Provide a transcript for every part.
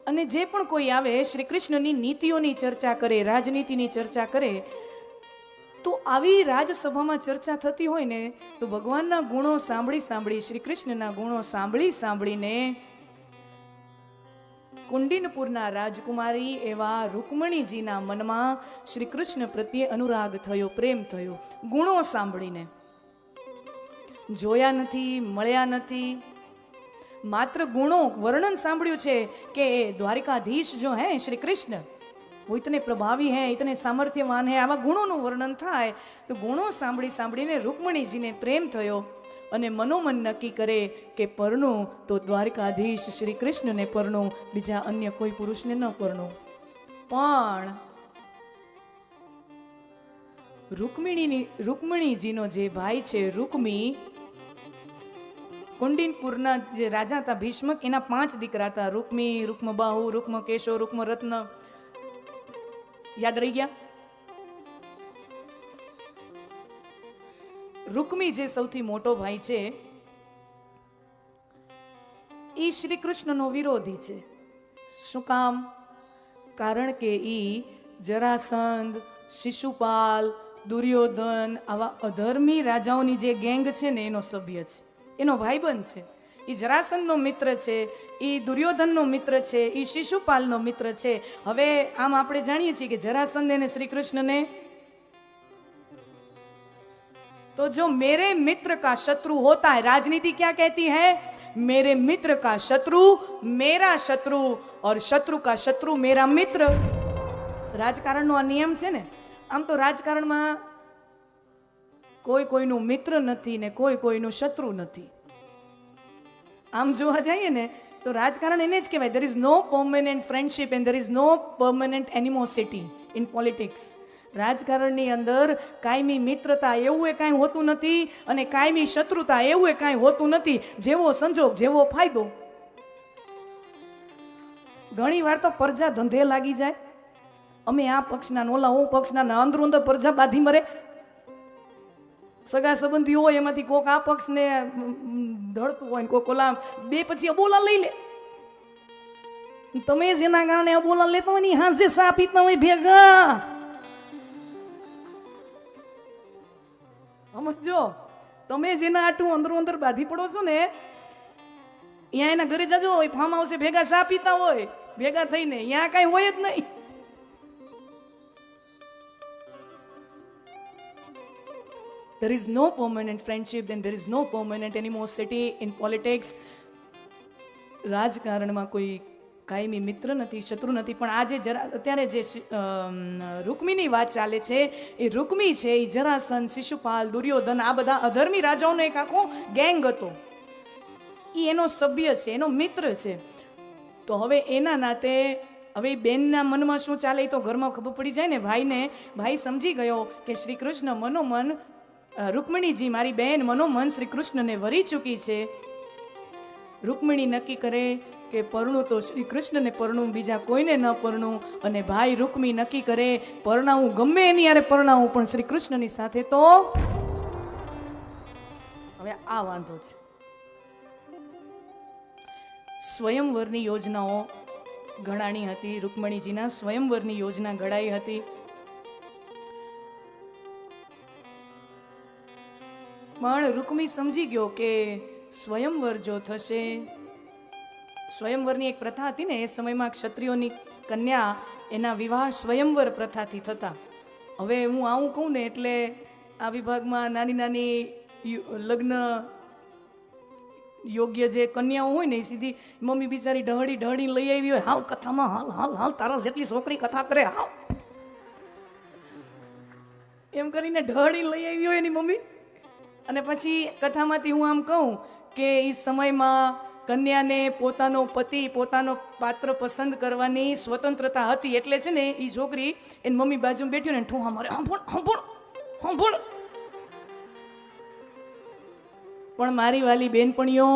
અને જે પણ કોઈ આવે શ્રી કૃષ્ણની નીતિઓની ચર્ચા કરે, રાજનીતિની ચર્ચા કરે, તો આવી રાજસભામાં ચર્ચા થતી હોય ને તો ભગવાનના ગુણો સાંભળી શ્રી કૃષ્ણના ગુણો સાંભળીને કુંડિનપુરના રાજકુમારી એવા રૂકમણીજીના મનમાં શ્રી કૃષ્ણ પ્રત્યે અનુરાગ થયો, પ્રેમ થયો, ગુણો સાંભળીને. જોયા નથી, મળ્યા નથી, માત્ર ગુણો વર્ણન સાંભળ્યું છે કે દ્વારિકાધીશ જો હે શ્રી કૃષ્ણ वो इतने प्रभावी हैं, इतने सामर्थ्यवान हैं, आवा गुणों वर्णन थाय तो गुणों सांभळीने रुक्मणीजीने प्रेम थयो અને મનોમન નક્કી કરે કે પરણું તો દ્વારકાધીશ શ્રી કૃષ્ણને પરણું, બીજા અન્ય કોઈ પુરુષને ન પરણું. પણ રૂકમણીજીનો જે ભાઈ છે રૂકમી, કુંડિનપુરના જે રાજા હતા ભીષ્મક, એના 5 દીકરા હતા. રૂકમી, રૂક્મબાહુ, રૂક્મકેશો, રૂક્મરત્ન. યાદ રહી ગયા? રૂકમી જે સૌથી મોટો ભાઈ છે એ શ્રી કૃષ્ણનો વિરોધી છે. શું કામ? કારણ કે ઈ જરાસંધ, શિશુપાલ, દુર્યોધન આવા અધર્મી રાજાઓની જે ગેંગ છે ને એનો સભ્ય છે, એનો ભાઈબંધ છે. એ જરાસંધનો મિત્ર છે, એ દુર્યોધનનો મિત્ર છે, એ શિશુપાલનો મિત્ર છે. હવે આમ આપણે જાણીએ છીએ કે જરાસંધ અને શ્રી કૃષ્ણને, तो जो मेरे मित्र का शत्रु होता है, राजनीति क्या कहती है? मेरे मित्र का शत्रु मेरा शत्रु और शत्रु का शत्रु मेरा मित्र. રાજકારણનો આ નિયમ છે ને. આમ તો રાજકારણમાં કોઈ કોઈનું મિત્ર નથી ને કોઈ કોઈનું શત્રુ નથી. આમ જોવા જઈએ ને તો રાજકારણ એને જ કહેવાય, there is no permanent friendship and there is no permanent animosity in politics. રાજકારણની અંદર કાયમી મિત્રતા એવું એ કાંઈ હોતું નથી અને કાયમી શત્રુતા એવું એ કાંઈ હોતું નથી. જેવો સંજોગ જેવો ફાયદો. ઘણી વાર તો પ્રજા ધંધે લાગી જાય, અમે આ પક્ષના ઓલા હું પક્ષના, અંદરો અંદર પ્રજા બાંધી મરે. સગા સંબંધી હોય એમાંથી કોક આ પક્ષને ઢળતું હોય, કોક ઓલા, બે પછી અબોલા લઈ લે. તમે જેના કારણે અબોલા લેતા હોય ને હાંસે સા પીતા હોય ભેગા. સમજો, તમે જેના આટું અંદરો અંદર બાંધી પડો છો ને, અહીંયા એના ઘરે જજો, ફાર્મ હાઉસે ભેગા સા પીતા હોય ભેગા થઈને, અહીંયા કાંઈ હોય જ નહીં. There is no permanent friendship, then there is no permanent animosity in politics. રાજકારણમાં કોઈ કાયમી મિત્ર નથી, શત્રુ નથી. પણ આજે અત્યારે જે રૂકમીની વાત ચાલે છે, એ રૂકમી છે એ જરાસંધ, શિશુપાલ, દુર્યોધન આ બધા અધર્મી રાજાઓનો એક આખો ગેંગ હતો. એ એનો સભ્ય છે, એનો મિત્ર છે. તો હવે એના નાતે હવે બેનના મનમાં શું ચાલે એ તો ઘરમાં ખબર પડી જાય ને ભાઈને. ભાઈ સમજી ગયો કે શ્રી કૃષ્ણ મનોમન, રૂકમણીજી મારી બહેન મનોમન શ્રી કૃષ્ણને વરી ચૂકી છે. રૂકમણી નક્કી કરે કે પરણું તો શ્રી કૃષ્ણને પરણું, બીજા કોઈને ન પરણું. અને ભાઈ રૂકમી નક્કી કરે પરણાવું, ગમે એની યારે પરણાવું, પણ શ્રી કૃષ્ણની સાથે તો. હવે આ વાંધો છે. સ્વયંવરની યોજનાઓ ઘડાણી હતી, રૂકમણીજીના સ્વયંવરની યોજના ઘડાઈ હતી. પણ રૂકમી સમજી ગયો કે સ્વયંવર જો થશે, સ્વયંવરની એક પ્રથા હતી ને એ સમયમાં ક્ષત્રિયોની કન્યા એના વિવાહ સ્વયંવર પ્રથાથી થતા. હવે હું આવું કહું ને એટલે આ વિભાગમાં નાની નાની લગ્ન યોગ્ય જે કન્યાઓ હોય ને એ સીધી મમ્મી બિચારી ઢહળી ઢહળી લઈ આવી હોય, હાલ કથામાં હાલ હાલ હાલ તારા જેટલી છોકરી કથા કરે હાલ, એમ કરીને ઢહળી લઈ આવી હોય એની મમ્મી. અને પછી કથામાંથી હું આમ કહું કે એ સમયમાં કન્યાને પોતાનો પતિ, પોતાનો પાત્ર પસંદ કરવાની સ્વતંત્રતા હતી. એટલે છે ને એ છોકરી એની મમ્મી બાજુ બેઠી ને ઠું અમારે સાંભળ સાંભળ સાંભળ. પણ મારી વાલી બેનપણીઓ,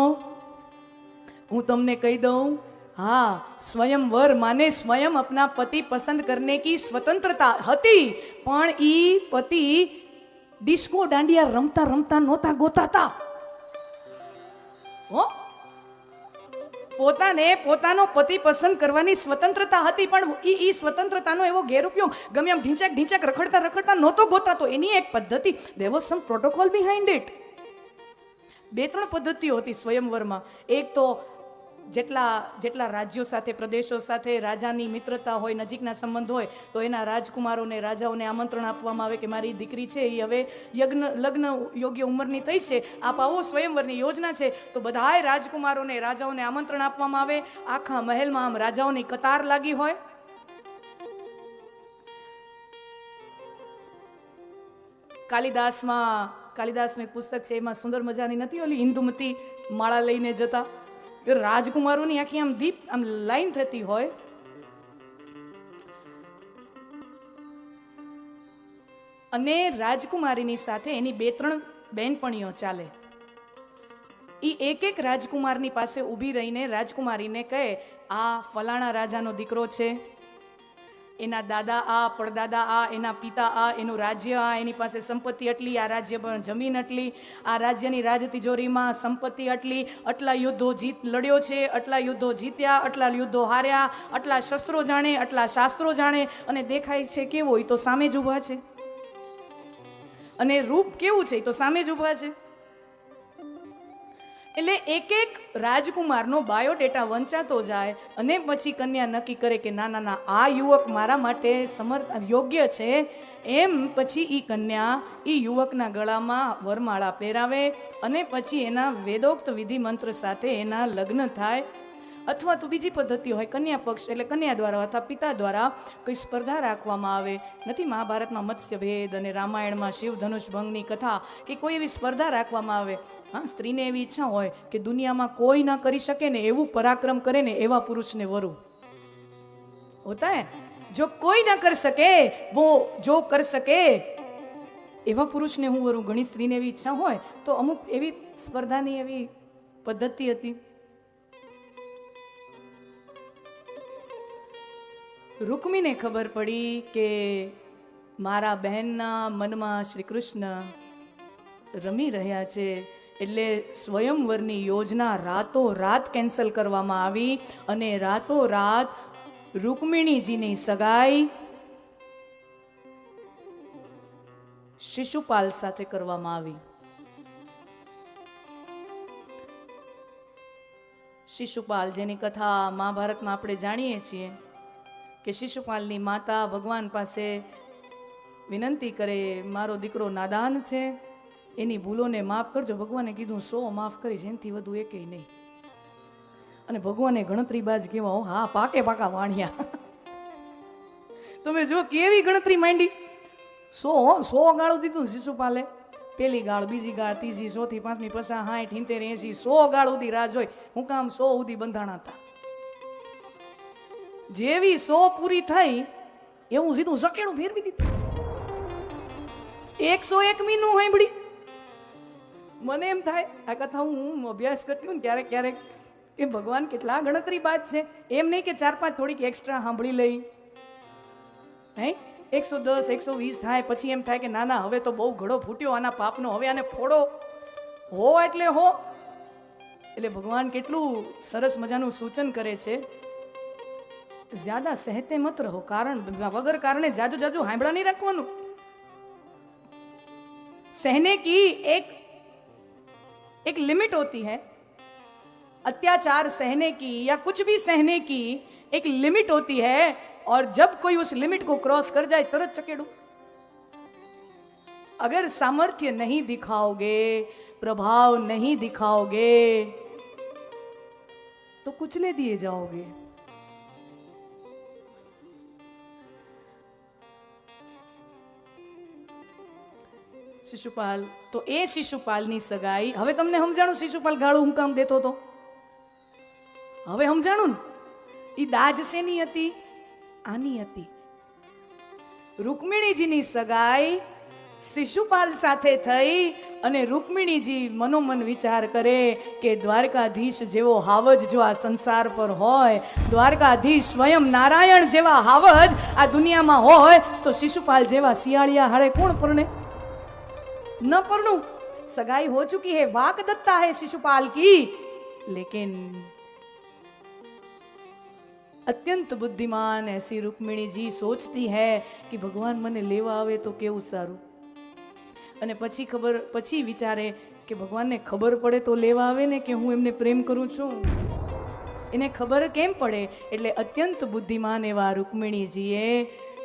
હું તમને કહી દઉં, हाँ स्वयंवर माने स्वयं अपना पति पसंद करने की स्वतंत्रता हती, पण ई पति डिस्को डांडिया रमता रमता नोता गोताता. हो પોતાને પોતાનો પતિ પસંદ કરવાની સ્વતંત્રતા હતી, પણ ઈ સ્વતંત્રતાનો એવો ગેરઉપયોગ ગમે એમ ઢીંચાક રખડતા નહોતો ગોતાતો. એની એક પદ્ધતિ, there was some protocol behind it. 2-3 પદ્ધતિઓ હતી સ્વયંવરમાં. એક તો જેટલા રાજ્યો સાથે, પ્રદેશો સાથે રાજાની મિત્રતા હોય, નજીકના સંબંધ હોય, તો એના રાજકુમારોને, રાજાઓને આમંત્રણ આપવામાં આવે કે મારી દીકરી છે એ હવે લગ્ન યોગ્ય ઉંમરની થઈ છે, આપ આવો, સ્વયંવરની યોજના છે. તો બધાય રાજકુમારોને, રાજાઓને આમંત્રણ આપવામાં આવે. આખા મહેલમાં આમ રાજાઓની કતાર લાગી હોય. કાલિદાસનું એક પુસ્તક છે, એમાં સુંદર મજાની નથી ઓલી ઇન્દુમતી માળા લઈને જતા, રાજકુમારોની આખી આમ દીપ આમ લાઈન થતી હોય. અને રાજકુમારીની સાથે એની 2-3 બહેનપણીઓ ચાલે. ઈ એક રાજકુમારની પાસે ઊભી રહીને રાજકુમારીને કહે, આ ફલાણા રાજાનો દીકરો છે, એના દાદા આ, પડદાદા આ, એના પિતા આ, એનું રાજ્ય આ, એની પાસે સંપત્તિ આટલી, આ રાજ્ય પર જમીન આટલી, આ રાજ્યની રાજ તિજોરીમાં સંપત્તિ આટલી, આટલા યુદ્ધો લડ્યો છે, આટલા યુદ્ધો જીત્યા, આટલા યુદ્ધો હાર્યા, આટલા શસ્ત્રો જાણે, આટલા શાસ્ત્રો જાણે, અને દેખાય છે કેવો, એ તો સામે જ ઊભા છે. અને રૂપ કેવું છે, એ તો સામે જ ઊભા છે. એટલે એક રાજકુમારનો બાયોડેટા વંચાતો જાય અને પછી કન્યા નક્કી કરે કે ના, આ યુવક મારા માટે યોગ્ય છે. એમ પછી ઈ કન્યા ઈ યુવકના ગળામાં વરમાળા પહેરાવે અને પછી એના વેદોક્ત વિધિ મંત્ર સાથે એના લગ્ન થાય. અથવા તો બીજી પદ્ધતિ હોય, કન્યા પક્ષ એટલે કન્યા દ્વારા અથવા પિતા દ્વારા કોઈ સ્પર્ધા રાખવામાં આવે. નથી મહાભારતમાં મત્સ્યભેદ અને રામાયણમાં શિવ ધનુષ ભંગની કથા કે કોઈ એવી સ્પર્ધા રાખવામાં આવે. હા, સ્ત્રીને એવી ઈચ્છા હોય કે દુનિયામાં કોઈ ના કરી શકે ને એવું પરાક્રમ કરે ને એવા પુરુષને વરુ હોતા હે. જો કોઈ ના કરી શકે વો જો કર શકે એવા પુરુષને હું વરું. ઘણી સ્ત્રીને એવી ઈચ્છા હોય તો અમુક એવી સ્પર્ધાની એવી પદ્ધતિ હતી. રૂકમીને ખબર પડી કે મારા બહેનના મનમાં શ્રી કૃષ્ણ રમી રહ્યા છે, એટલે સ્વયંવરની યોજના રાતોરાત કેન્સલ કરવામાં આવી અને રાતોરાત રૂકમિણીજીની સગાઈ શિશુપાલ સાથે કરવામાં આવી. શિશુપાલ, જેની કથા મહાભારતમાં આપણે જાણીએ છીએ કે શિશુપાલની માતા ભગવાન પાસે વિનંતી કરે, મારો દીકરો નાદાન છે, એની ભૂલોને માફ કરજો. ભગવાને કીધું 100 માફ કરીશ, એનાથી વધુ એકેય નહીં. અને ભગવાને ગણતરીબાજ કેવા, હા, પાકા વાણિયા. તમે જો કેવી ગણતરી માંડી. 100 ગાળું દીધું શિશુપાલે. પેલી ગાળ, બીજી ગાળ, ત્રીજી, ચોથી, પાંચમી, 50, 60, 70, 80, 100 ગાળ સુધી રાહ જોઈ. હું કામ 100 સુધી બંધાણા હતા. જેવી 100 પૂરી થઈ એવું સીધું સકેડું ફેરવી દીધું. 101 મીનું સાંભળી. મને એમ થાય આ કથા હું અભ્યાસ કરતી હું ને ક્યારેક કે ભગવાન કેટલા ગણતરી બાદ છે. એમ નહીં કે 4-5 થોડીક એક્સ્ટ્રા સાંભળી લઈ. હે 110, 120 થાય પછી એમ થાય કે ના હવે તો બહુ ઘડો ફૂટ્યો આના પાપનો, હવે આને ફોડો. હો એટલે હો. એટલે ભગવાન કેટલું સરસ મજાનું સૂચન કરે છે, જ્યાદા સહેતે મત રહો. કારણ વગર કારણે જાજુ હાંભળા નહીં રાખવાનું. सहने की एक लिमिट होती है. अत्याचार सहने की या कुछ भी सहने की एक लिमिट होती है, और जब कोई उस लिमिट को क्रॉस कर जाए तुरंत चकेड़ो. अगर सामर्थ्य नहीं दिखाओगे, प्रभाव नहीं दिखाओगे तो कुचले दिए जाओगे. શિશુપાલ, તો એ શિશુપાલની સગાઈ. હવે તમને સમજાણું શિશુપાલ ગાળું હું કામ દેતો હતો. હવે સમજાણું ને. એ દાજ શેની હતી? આની હતી. રૂકમિણીજીની સગાઈ શિશુપાલ સાથે થઈ અને રૂકમિણીજી મનોમન વિચાર કરે કે દ્વારકાધીશ જેવો હાવજ જો આ સંસાર પર હોય, દ્વારકાધીશ સ્વયં નારાયણ જેવા હાવજ આ દુનિયામાં હોય, તો શિશુપાલ જેવા શિયાળિયા હારે કોણ પરણે? न परनू. सगाई हो चुकी है, वाक दत्ता है शिशुपाल की, लेकिन अत्यंत बुद्धिमान ऐसी रुक्मिणी जी सोचती है कि भगवान મને લેવા આવે તો કેવું સારું, અને પછી વિચારે કે ભગવાનને ખબર પડે તો લેવા આવે ને કે હું એમને પ્રેમ કરું છું. એને ખબર કેમ પડે? એટલે અત્યંત બુદ્ધિમાન એવા રૂકમિણીજીએ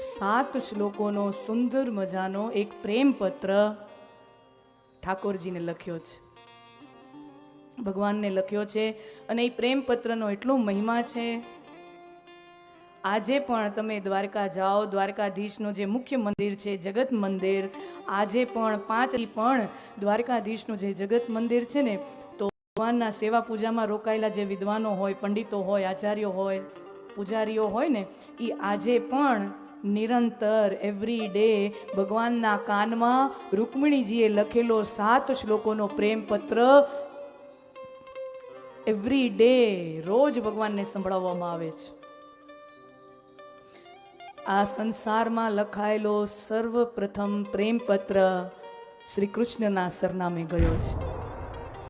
7 શ્લોકોનો સુંદર મજાનો એક પ્રેમ પત્ર ઠાકોરજીને લખ્યો છે, ભગવાનને લખ્યો છે. અને એ પ્રેમ પત્રનો એટલો મહિમા છે. આજે પણ તમે દ્વારકા જાઓ, દ્વારકાધીશનું જે મુખ્ય મંદિર છે જગત મંદિર, આજે પણ 5 પણ દ્વારકાધીશનું જે જગત મંદિર છે ને, તો ભગવાનના સેવા પૂજામાં રોકાયેલા જે વિદ્વાનો હોય, પંડિતો હોય, આચાર્યો હોય, પૂજારીઓ હોય ને, એ આજે પણ નિરંતર એવરી ડે ભગવાનના કાનમાં રૂકમિણીજીએ લખેલો 7 શ્લોકોનો પ્રેમ પત્ર એવરી ડે રોજ ભગવાનને સંભળાવવામાં આવે છે. આ સંસારમાં લખાયેલો સર્વપ્રથમ પ્રેમ પત્ર શ્રી કૃષ્ણના સરનામે ગયો છે.